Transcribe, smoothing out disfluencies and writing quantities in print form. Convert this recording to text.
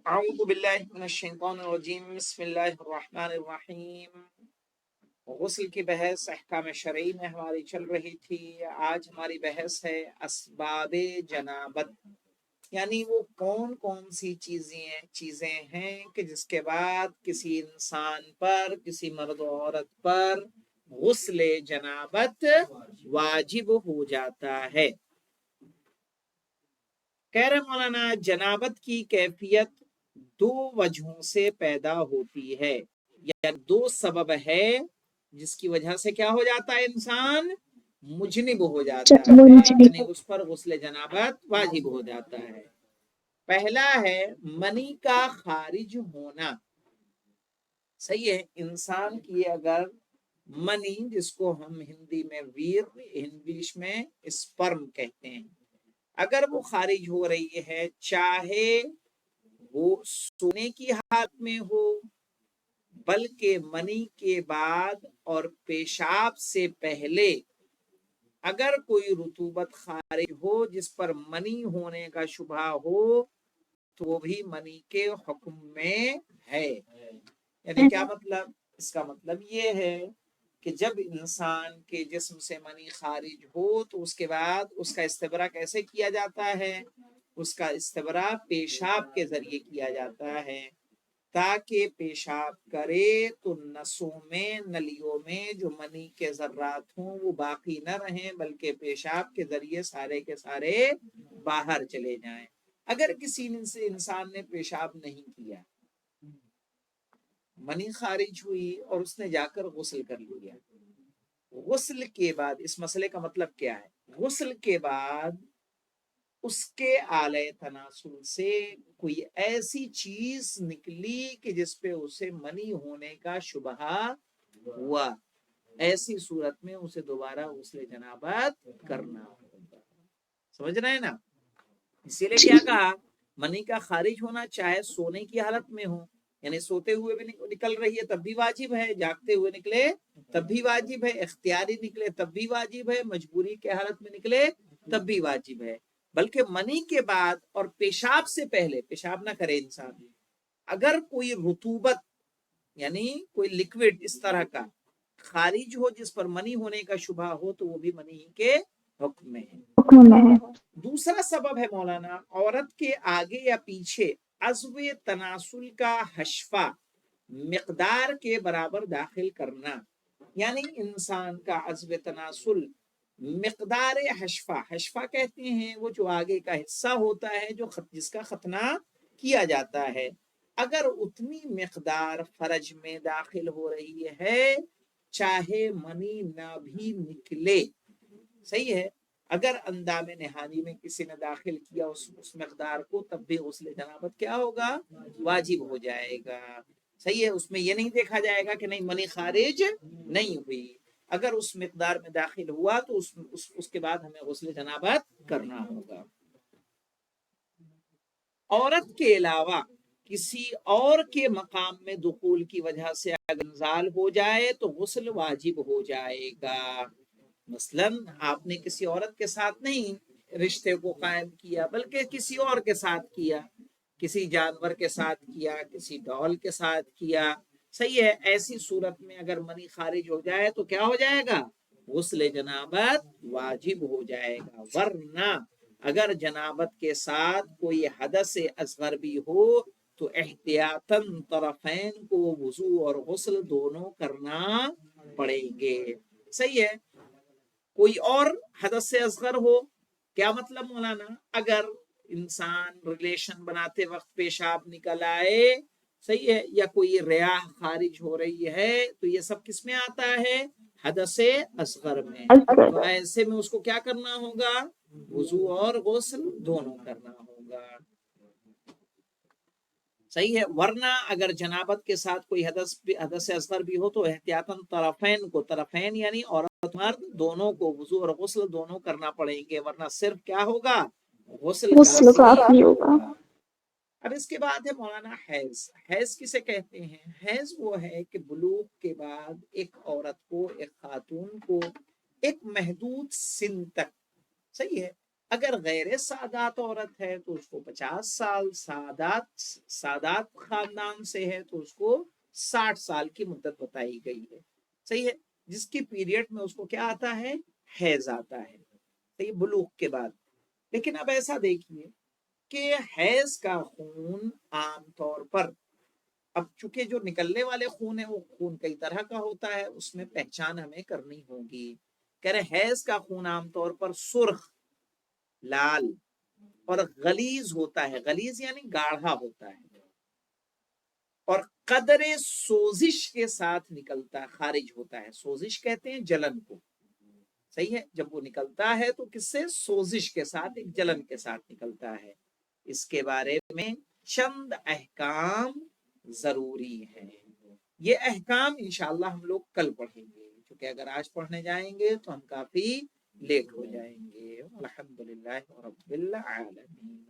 اعوذ باللہ من الشیطان الرجیم بسم اللہ الرحمن الرحیم۔ غسل کی بحث احکام شرعی میں ہماری چل رہی تھی۔ آج ہماری بحث ہے اسباب جنابت، یعنی وہ کون کون سی چیزیں ہیں کہ جس کے بعد کسی انسان پر، کسی مرد و عورت پر غسل جنابت واجب ہو جاتا ہے۔ کہہ رہے مولانا جنابت کی کیفیت دو وجہوں سے پیدا ہوتی ہے، یا دو سبب ہے جس کی وجہ سے کیا ہو جاتا ہے، انسان مجنب ہو جاتا ہے، یعنی اس پر غسل جنابت واجب ہو جاتا ہے۔ پہلا ہے منی کا خارج ہونا۔ صحیح ہے، انسان کی اگر منی، جس کو ہم ہندی میں ویر، انگلش میں اسپرم کہتے ہیں، اگر وہ خارج ہو رہی ہے، چاہے وہ سونے کی حالت میں ہو، بلکہ منی کے بعد اور پیشاب سے پہلے اگر کوئی رطوبت خارج ہو جس پر منی ہونے کا شبہ ہو، تو وہ بھی منی کے حکم میں ہے۔ یعنی کیا مطلب؟ اس کا مطلب یہ ہے کہ جب انسان کے جسم سے منی خارج ہو تو اس کے بعد اس کا استبرا کیسے کیا جاتا ہے؟ اس کا استبرا پیشاب کے ذریعے کیا جاتا ہے، تاکہ پیشاب کرے تو نسوں میں، نلیوں میں جو منی کے ذرات ہوں وہ باقی نہ رہیں، بلکہ پیشاب کے ذریعے سارے کے سارے باہر چلے جائیں۔ اگر کسی انسان نے پیشاب نہیں کیا، منی خارج ہوئی اور اس نے جا کر غسل کر لیا، غسل کے بعد اس مسئلے کا مطلب کیا ہے؟ غسل کے بعد اس کے آلہ تناسل سے کوئی ایسی چیز نکلی کہ جس پہ اسے منی ہونے کا شبہ ہوا، ایسی صورت میں اسے دوبارہ غسل جنابت کرنا ہوگا۔ سمجھ رہے ہیں نا؟ اسی لیے کیا کہا، منی کا خارج ہونا چاہے سونے کی حالت میں ہو، یعنی سوتے ہوئے بھی نکل رہی ہے تب بھی واجب ہے، جاگتے ہوئے نکلے تب بھی واجب ہے، اختیاری نکلے تب بھی واجب ہے، مجبوری کے حالت میں نکلے تب بھی واجب ہے، بلکہ منی کے بعد اور پیشاب سے پہلے، پیشاب نہ کرے انسان، اگر کوئی رطوبت یعنی کوئی لکوڈ اس طرح کا خارج ہو جس پر منی ہونے کا شبہ ہو تو وہ بھی منی کے حکم میں ہے۔ دوسرا سبب ہے مولانا، عورت کے آگے یا پیچھے عضو تناسل کا حشفہ مقدار کے برابر داخل کرنا، یعنی انسان کا عضو تناسل مقدار حشفہ، حشفہ کہتے ہیں وہ جو آگے کا حصہ ہوتا ہے جو جس کا ختنہ کیا جاتا ہے، اگر اتنی مقدار فرج میں داخل ہو رہی ہے چاہے منی نہ بھی نکلے، صحیح ہے، اگر اندام نہانی میں کسی نے داخل کیا اس مقدار کو، تب بھی غسل جنابت کیا ہوگا؟ واجب ہو جائے گا۔ صحیح ہے، اس میں یہ نہیں دیکھا جائے گا کہ نہیں منی خارج نہیں ہوئی، اگر اس مقدار میں داخل ہوا تو اس کے بعد ہمیں غسل جنابت کرنا ہوگا۔ عورت کے علاوہ کسی اور کے مقام میں دخول کی وجہ سے اگر انزال ہو جائے تو غسل واجب ہو جائے گا۔ مثلا آپ نے کسی عورت کے ساتھ نہیں رشتے کو قائم کیا، بلکہ کسی اور کے ساتھ کیا، کسی جانور کے ساتھ کیا، کسی ڈال کے ساتھ کیا، صحیح ہے، ایسی صورت میں اگر منی خارج ہو جائے تو کیا ہو جائے گا؟ غسل جنابت واجب ہو جائے گا۔ ورنہ اگر جنابت کے ساتھ کوئی حدث اصغر بھی ہو تو احتیاطاً طرفین کو وضو اور غسل دونوں کرنا پڑیں گے۔ صحیح ہے، کوئی اور حدث اصغر ہو، کیا مطلب مولانا؟ اگر انسان ریلیشن بناتے وقت پیشاب نکل آئے، صحیح ہے، یا کوئی ریاح خارج ہو رہی ہے، تو یہ سب کس میں آتا ہے؟ حدث اصغر میں۔ تو ایسے میں اس کو کیا کرنا ہوگا؟ وضو اور غسل دونوں کرنا ہوگا، صحیح ہے۔ ورنہ اگر جنابت کے ساتھ کوئی حدث اصغر بھی ہو تو احتیاطاً طرفین یعنی عورت مرد دونوں کو وضو اور غسل دونوں کرنا پڑیں گے، ورنہ صرف کیا ہوگا؟ غسل کافی ہوگا۔ اب اس کے بعد ہے مولانا حیض۔ حیض کسے کہتے ہیں؟ حیض وہ ہے کہ بلوغ کے بعد ایک عورت کو، ایک خاتون کو ایک محدود سن تک، صحیح ہے، اگر غیر سادات عورت ہے تو اس کو 50 سال، سادات خاندان سے ہے تو اس کو 60 سال کی مدت بتائی گئی ہے. صحیح ہے. جس کی پیریڈ میں اس کو کیا آتا ہے؟ حیض آتا ہے. صحیح، بلوغ کے بعد. لیکن اب ایسا دیکھیے کہ حیض کا خون عام طور پر، اب چونکہ جو نکلنے والے خون ہے وہ خون کئی طرح کا ہوتا ہے، اس میں پہچان ہمیں کرنی ہوگی. کہہ رہے حیض کا خون عام طور پر سرخ، لال اور غلیظ ہوتا ہے. غلیظ یعنی گاڑھا ہوتا ہے، اور قدر سوزش کے ساتھ نکلتا ہے، خارج ہوتا ہے. سوزش کہتے ہیں جلن کو. صحیح ہے. جب وہ نکلتا ہے تو کس سے؟ سوزش کے ساتھ، ایک جلن کے ساتھ نکلتا ہے. اس کے بارے میں چند احکام ضروری ہیں. یہ احکام انشاءاللہ ہم لوگ کل پڑھیں گے، کیونکہ اگر آج پڑھنے جائیں گے تو ہم کافی لیٹ ہو جائیں گے. الحمدللہ رب العالمین.